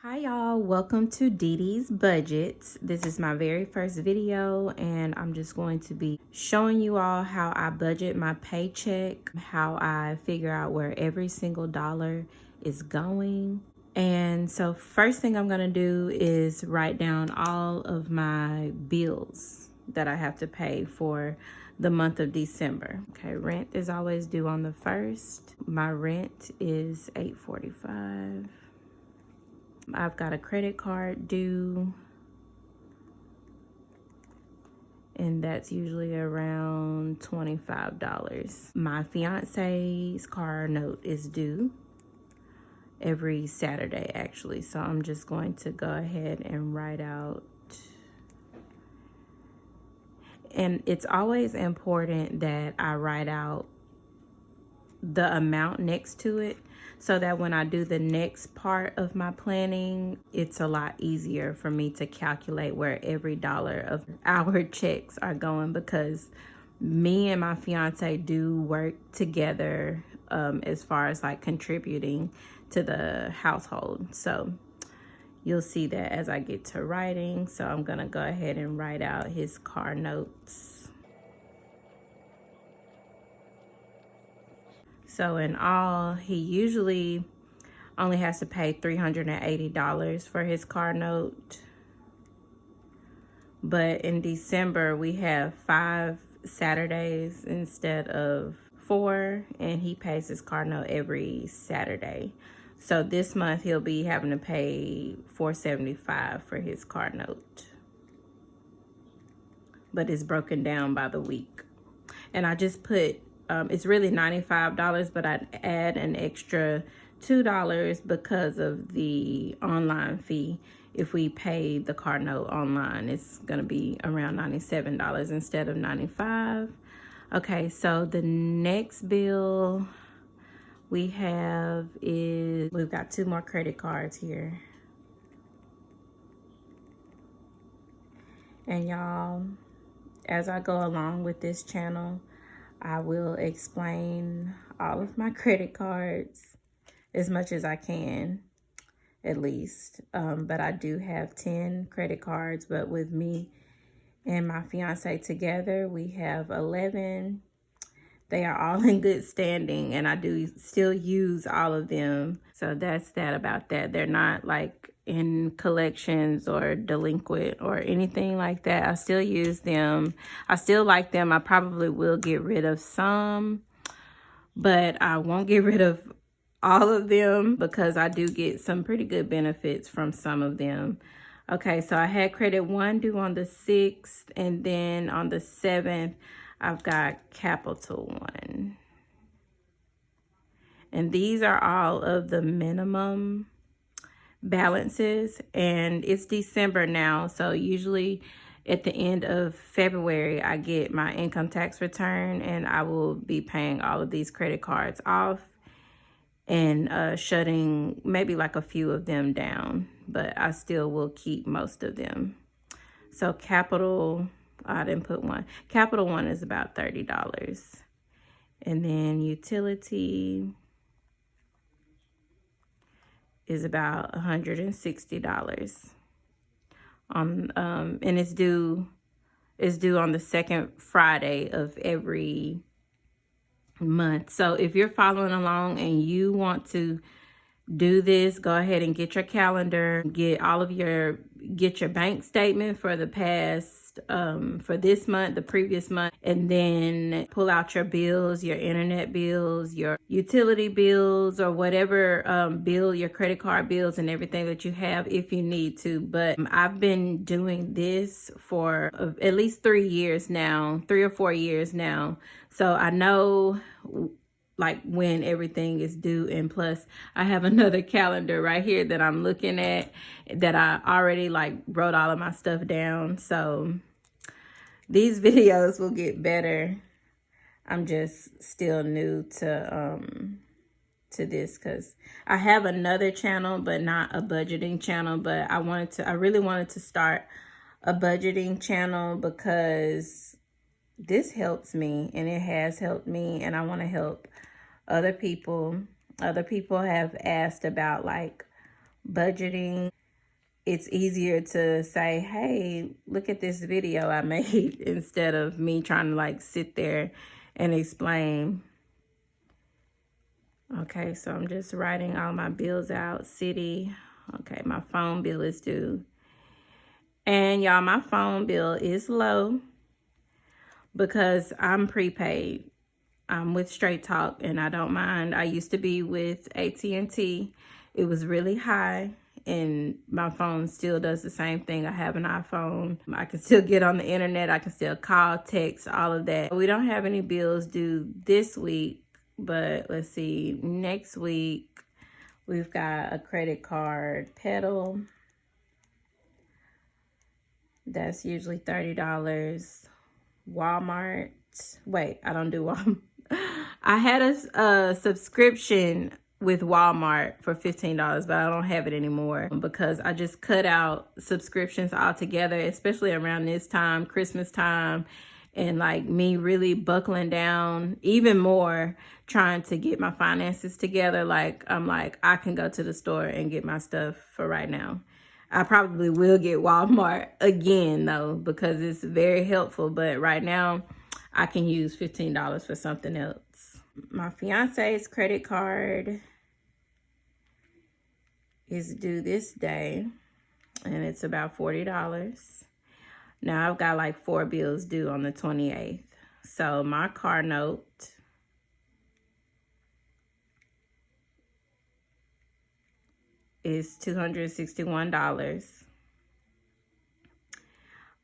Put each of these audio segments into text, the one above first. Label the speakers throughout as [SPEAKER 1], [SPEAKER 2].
[SPEAKER 1] Hi y'all, welcome to Dee Dee's Budgets. This is my very first video and I'm just going to be showing you all how I budget my paycheck, how I figure out where every single dollar is going. And so first thing I'm going to do is write down all of my bills that I have to pay for the month of December. Okay, rent is always due on the 1st. My rent is $8.45. I've got a credit card due, and that's usually around $25. My fiance's car note is due every Saturday, actually. So I'm just going to go ahead and write out. And it's always important that I write out the amount next to it, so that when I do the next part of my planning, it's a lot easier for me to calculate where every dollar of our checks are going, because me and my fiance do work together as far as like contributing to the household. So you'll see that as I get to writing. So I'm gonna go ahead and write out his car notes. So in all, he usually only has to pay $380 for his car note. But in December, we have 5 Saturdays instead of 4, and he pays his car note every Saturday. So this month, he'll be having to pay $475 for his car note. But it's broken down by the week. And I just put it's really $95, but I'd add an extra $2 because of the online fee. If we pay the car note online, it's gonna be around $97 instead of $95. Okay, so the next bill we have is, we've got 2 more credit cards here. And y'all, as I go along with this channel, I will explain all of my credit cards as much as I can, at least. But I do have 10 credit cards, but with me and my fiance together, we have 11. They are all in good standing, and I do still use all of them. So that's that about that. They're not like in collections or delinquent or anything like that. I still use them. I still like them. I probably will get rid of some, but I won't get rid of all of them because I do get some pretty good benefits from some of them. Okay, so I had credit 1 due on the 6th, and then on the 7th, I've got Capital One. And these are all of the minimum balances, and it's December now, so usually at the end of February I get my income tax return, and I will be paying all of these credit cards off and shutting maybe like a few of them down, but I still will keep most of them. So Capital, I didn't put one. Capital One is about $30, and then utility is about $160 and it's due on the 2nd Friday of every month. So if you're following along and you want to do this, go ahead and get your calendar, get your bank statement for the past for this month, the previous month, and then pull out your bills, your internet bills, your utility bills, or whatever bill, your credit card bills and everything that you have if you need to. But I've been doing this for at least 3 years now, 3 or 4 years now. So I know like when everything is due, and plus I have another calendar right here that I'm looking at that I already like wrote all of my stuff down. So these videos will get better. I'm just still new to this because I have another channel, but not a budgeting channel. But I really wanted to start a budgeting channel because this helps me, and it has helped me, and I want to help other people. Other people have asked about like budgeting, it's easier to say, hey, look at this video I made instead of me trying to like sit there and explain. Okay, so I'm just writing all my bills out. City. Okay, my phone bill is due. And y'all, my phone bill is low because I'm prepaid. I'm with Straight Talk and I don't mind. I used to be with AT&T. It was really high and my phone still does the same thing. I have an iPhone. I can still get on the internet. I can still call, text, all of that. We don't have any bills due this week, but let's see. Next week, we've got a credit card, Pedal. That's usually $30. Walmart. Wait, I don't do Walmart. I had a subscription with Walmart for $15, but I don't have it anymore because I just cut out subscriptions altogether, especially around this time, Christmas time, and like me really buckling down even more, trying to get my finances together. Like, I'm like, I can go to the store and get my stuff for right now. I probably will get Walmart again though, because it's very helpful. But right now I can use $15 for something else. My fiance's credit card is due this day and it's about $40. Now I've got like 4 bills due on the 28th. So my car note is $261.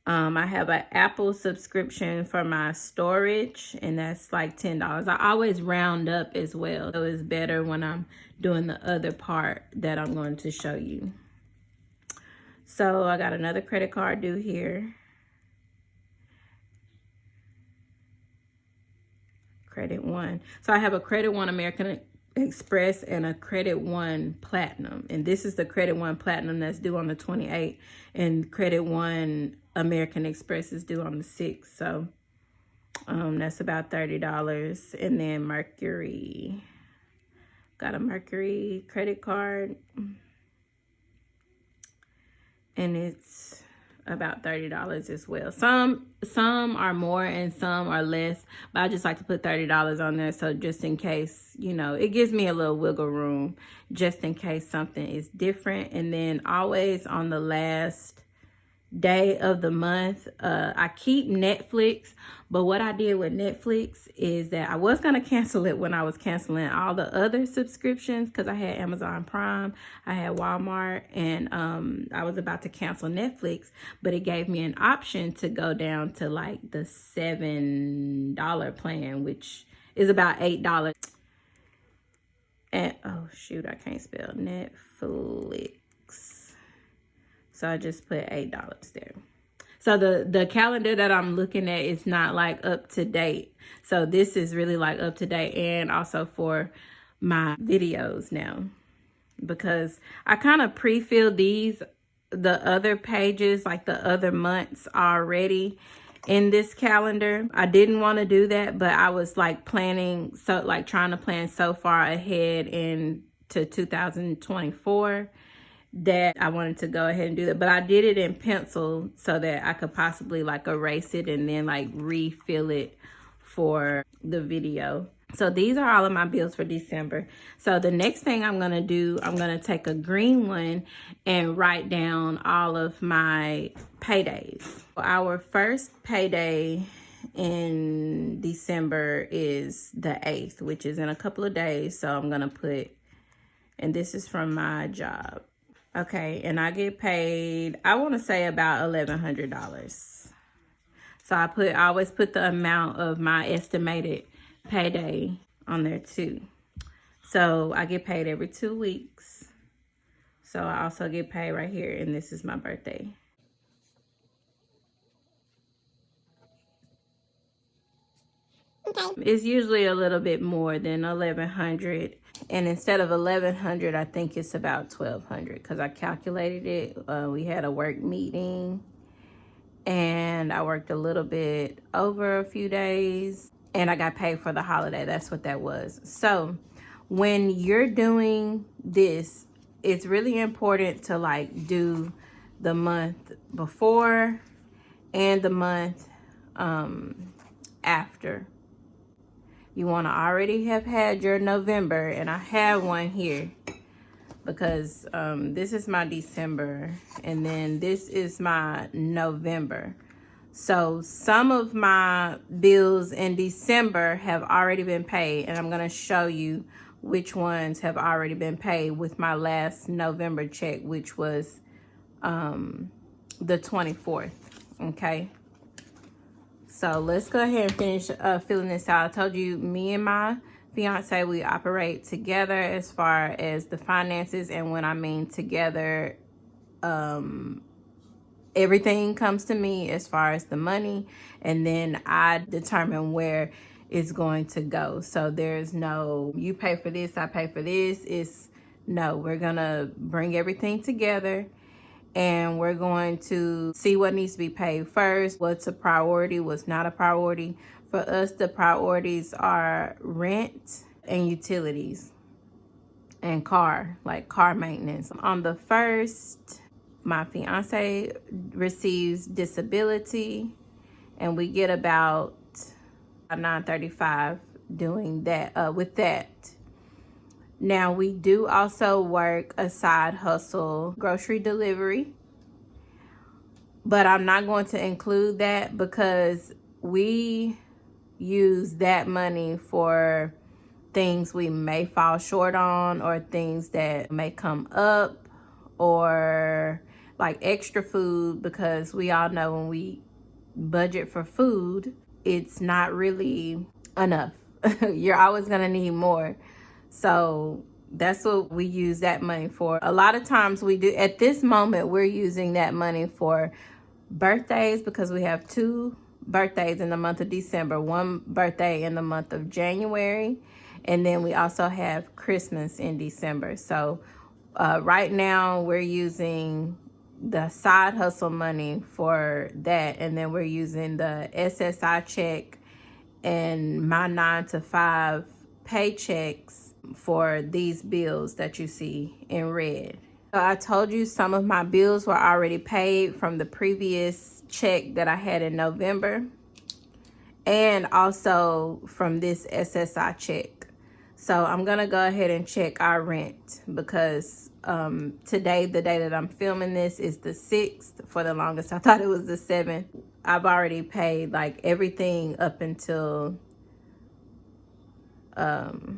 [SPEAKER 1] I have an Apple subscription for my storage, and that's like $10. I always round up as well, so it's better when I'm doing the other part that I'm going to show you. So I got another credit card due here. Credit One. So I have a Credit One American Express and a Credit One Platinum, and this is the Credit One Platinum that's due on the 28th, and Credit One American Express is due on the 6th. So that's about $30. And then Mercury, got a Mercury credit card and it's about $30 as well. Some are more and some are less, but I just like to put $30 on there, so just in case, you know, it gives me a little wiggle room just in case something is different. And then always on the last day of the month, I keep Netflix, but what I did with Netflix is that I was going to cancel it when I was canceling all the other subscriptions, because I had Amazon Prime, I had Walmart, and I was about to cancel Netflix, but it gave me an option to go down to like the $7 plan, which is about $8. And oh shoot, I can't spell Netflix. So I just put $8 there. So the calendar that I'm looking at is not like up to date. So this is really like up to date, and also for my videos now, because I kind of pre-filled the other pages, like the other months already in this calendar. I didn't want to do that, but I was like planning, so like trying to plan so far ahead into 2024 that I wanted to go ahead and do that. But I did it in pencil so that I could possibly like erase it and then like refill it for the video. So these are all of my bills for December. So the next thing I'm going to do, I'm going to take a green one and write down all of my paydays. Our first payday in December is the 8th, which is in a couple of days. So I'm going to put, and this is from my job. Okay, and I get paid, I want to say about $1,100. So I always put the amount of my estimated payday on there too. So I get paid every 2 weeks. So I also get paid right here, and this is my birthday. Okay. It's usually a little bit more than $1,100. And instead of $1,100, I think it's about $1,200 because I calculated it. We had a work meeting and I worked a little bit over a few days and I got paid for the holiday. That's what that was. So when you're doing this, it's really important to like do the month before and the month after. You want to already have had your November, and I have one here because this is my December, and then this is my November. So some of my bills in December have already been paid, and I'm going to show you which ones have already been paid with my last November check, which was the 24th. Okay. So let's go ahead and finish filling this out. I told you, me and my fiance, we operate together as far as the finances. And when I mean together, everything comes to me as far as the money, and then I determine where it's going to go. So there's no, you pay for this, I pay for this. It's no, we're gonna bring everything together, and we're going to see what needs to be paid first, what's a priority, what's not a priority. For us, the priorities are rent and utilities and car maintenance. On the first, my fiance receives disability, and we get about $9.35 doing that with that. Now, we do also work a side hustle, grocery delivery, but I'm not going to include that because we use that money for things we may fall short on, or things that may come up, or like extra food, because we all know when we budget for food, it's not really enough. You're always gonna need more. So that's what we use that money for. A lot of times we do, at this moment, we're using that money for birthdays, because we have 2 birthdays in the month of December, 1 birthday in the month of January, and then we also have Christmas in December. So right now we're using the side hustle money for that, and then we're using the SSI check and my 9-to-5 paychecks for these bills that you see in red. So I told you some of my bills were already paid from the previous check that I had in November, and also from this SSI check. So I'm gonna go ahead and check our rent, because today, the day that I'm filming this, is the 6th. For the longest I thought it was the 7th. I've already paid like everything up until the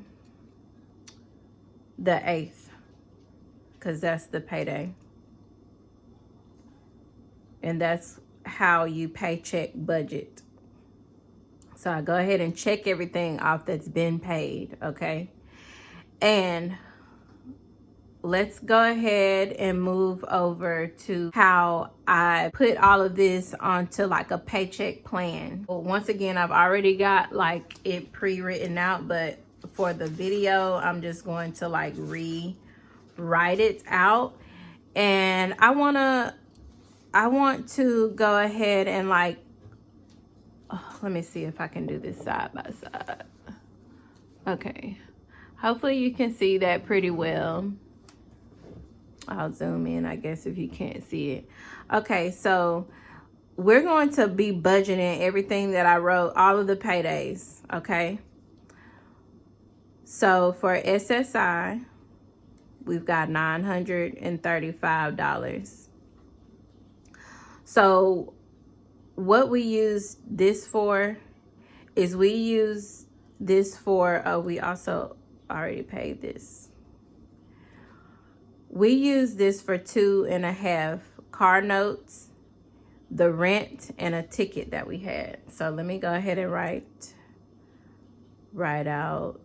[SPEAKER 1] 8th, because that's the payday, and that's how you paycheck budget. So I go ahead and check everything off that's been paid. Okay, and let's go ahead and move over to how I put all of this onto like a paycheck plan. Well, once again, I've already got like it pre-written out, but for the video, I'm just going to like rewrite it out. And I want to go ahead and like, let me see if I can do this side by side. Okay, hopefully you can see that pretty well. I'll zoom in, I guess, if you can't see it. Okay, so we're going to be budgeting everything that I wrote, all of the paydays, okay? So for SSI, we've got $935. So what we use this for is we use this for, we also already paid this. We use this for 2.5 car notes, the rent, and a ticket that we had. So let me go ahead and write out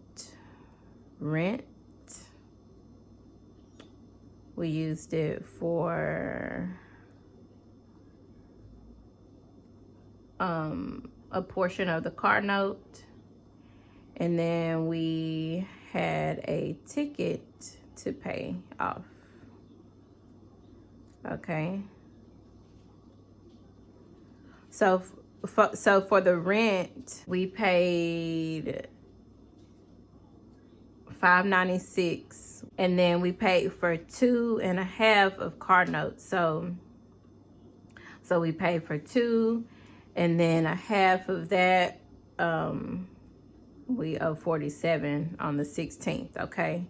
[SPEAKER 1] rent. We used it for a portion of the car note, and then we had a ticket to pay off. Okay, so for the rent, we paid $596 And then we paid for 2.5 of car notes. So we paid for 2, and then a half of that, we owe 47 on the 16th, okay?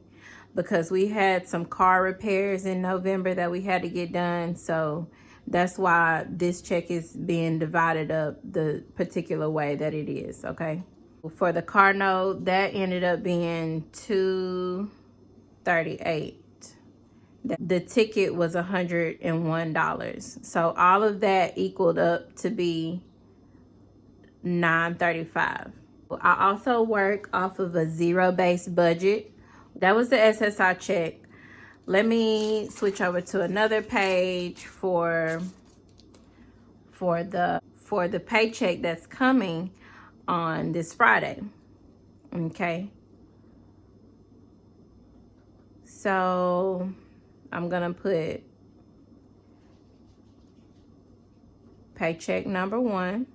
[SPEAKER 1] Because we had some car repairs in November that we had to get done. So that's why this check is being divided up the particular way that it is, okay? For the car note, that ended up being $238. The ticket was $101. So all of that equaled up to be $935. I also work off of a zero-based budget. That was the SSI check. Let me switch over to another page for the paycheck that's coming on this Friday. Okay. So I'm gonna put paycheck number 1,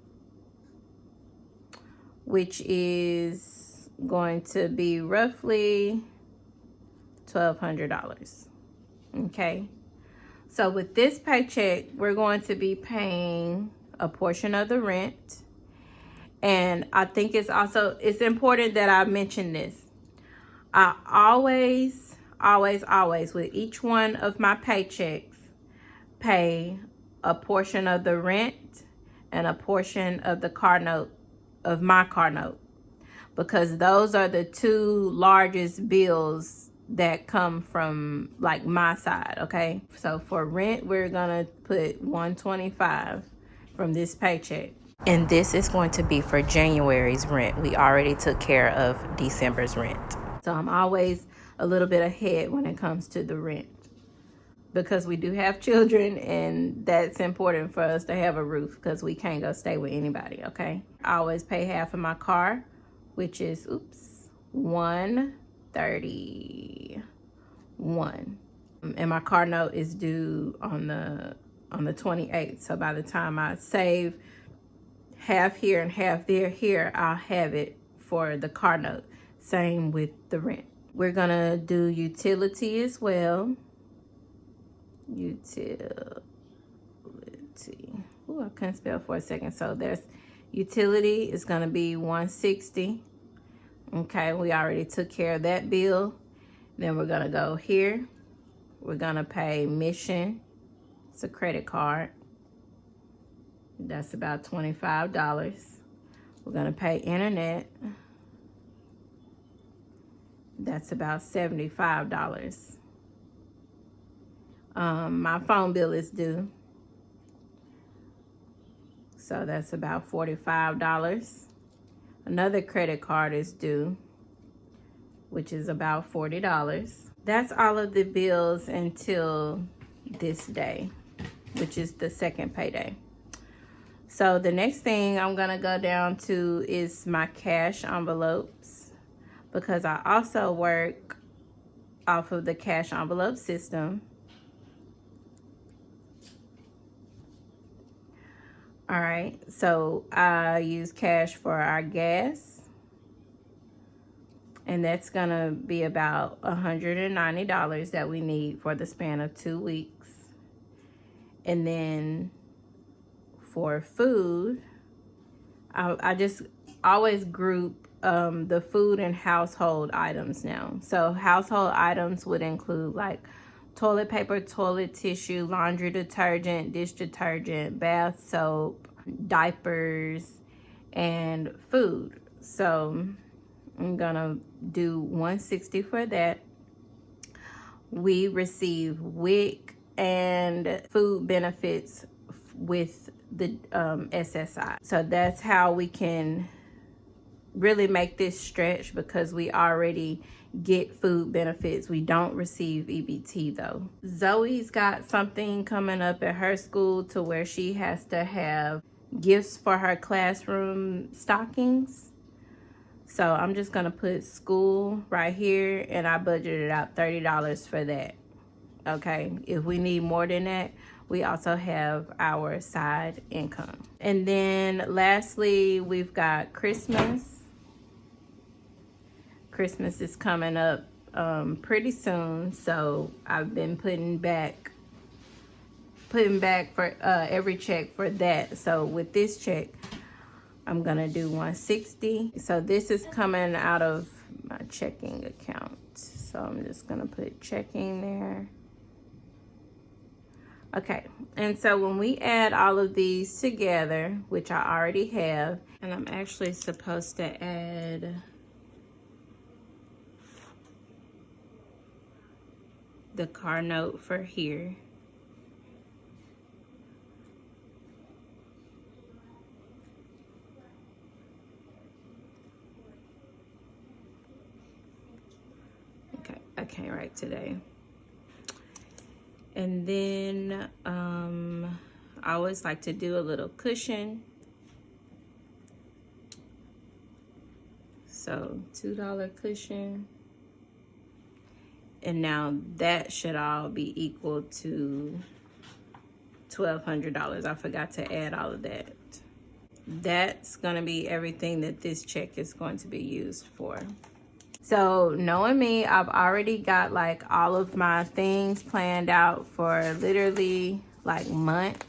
[SPEAKER 1] which is going to be roughly $1,200. Okay. So with this paycheck, we're going to be paying a portion of the rent. And I think it's important that I mention this. I always, with each one of my paychecks, pay a portion of the rent and a portion of the car note, of my car note, because those are the 2 largest bills that come from like my side, okay? So for rent, we're gonna put $125 from this paycheck. And this is going to be for January's rent. We already took care of December's rent. So I'm always a little bit ahead when it comes to the rent, because we do have children, and that's important for us to have a roof, because we can't go stay with anybody, okay? I always pay half of my car, which is, $131. And my car note is due on the 28th. So by the time I save half here and half here, I'll have it for the car note. Same with the rent. We're gonna do utility as well. Utility. Ooh, I couldn't spell for a second. So there's utility is gonna be $160. Okay, we already took care of that bill. Then we're gonna go here. We're gonna pay Mission. It's a credit card. That's about $25. We're gonna pay internet. That's about $75. My phone bill is due, so that's about $45. Another credit card is due, which is about $40. That's all of the bills until this day, which is the second payday. So the next thing I'm gonna go down to is my cash envelopes, because I also work off of the cash envelope system. All right, so I use cash for our gas, and that's gonna be about $190 that we need for the span of 2 weeks. And then for food, I just always group the food and household items now. So household items would include like toilet paper, toilet tissue, laundry detergent, dish detergent, bath soap, diapers, and food. So I'm gonna do $160 for that. We receive WIC and food benefits with the SSI. So that's how we can really make this stretch, because we already get food benefits. We don't receive EBT though. Zoe's got something coming up at her school to where she has to have gifts for her classroom stockings. So I'm just gonna put school right here, and I budgeted out $30 for that. Okay, if we need more than that, we also have our side income. And then lastly, we've got Christmas. Christmas is coming up pretty soon, so I've been putting back for every check for that. So with this check, I'm gonna do 160. So this is coming out of my checking account, so I'm just gonna put checking there. Okay, and so when we add all of these together, which I already have, and I'm actually supposed to add the car note for here. Okay, I can't write today. And then I always like to do a little cushion. So $2 cushion. And now that should all be equal to $1,200. I forgot to add all of that. That's gonna be everything that this check is going to be used for. So knowing me, I've already got like all of my things planned out for literally like months.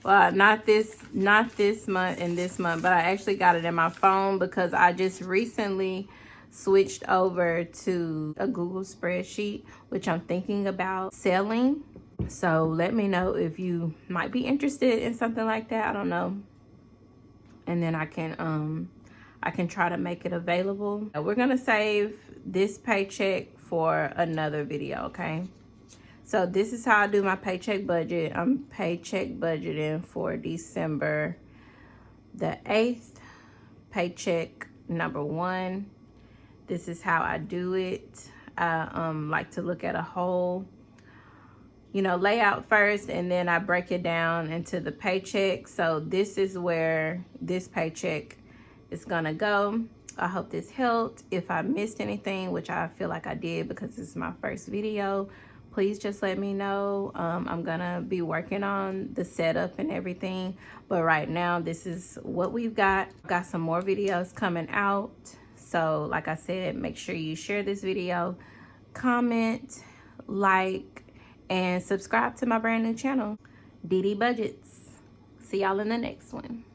[SPEAKER 1] Well, not this month and this month, but I actually got it in my phone because I just recently switched over to a Google spreadsheet, which I'm thinking about selling. So let me know if you might be interested in something like that. I don't know. And then I can try to make it available. We're gonna save this paycheck for another video, okay? So this is how I do my paycheck budget. I'm paycheck budgeting for December the 8th, paycheck number 1. This is how I do it. I like to look at a whole, layout first, and then I break it down into the paycheck. So this is where this paycheck is gonna go. I hope this helped. If I missed anything, which I feel like I did because this is my first video, please just let me know. I'm gonna be working on the setup and everything, but right now this is what we've got. Got some more videos coming out. So like I said, make sure you share this video, comment, like, and subscribe to my brand new channel, DD Budgets. See y'all in the next one.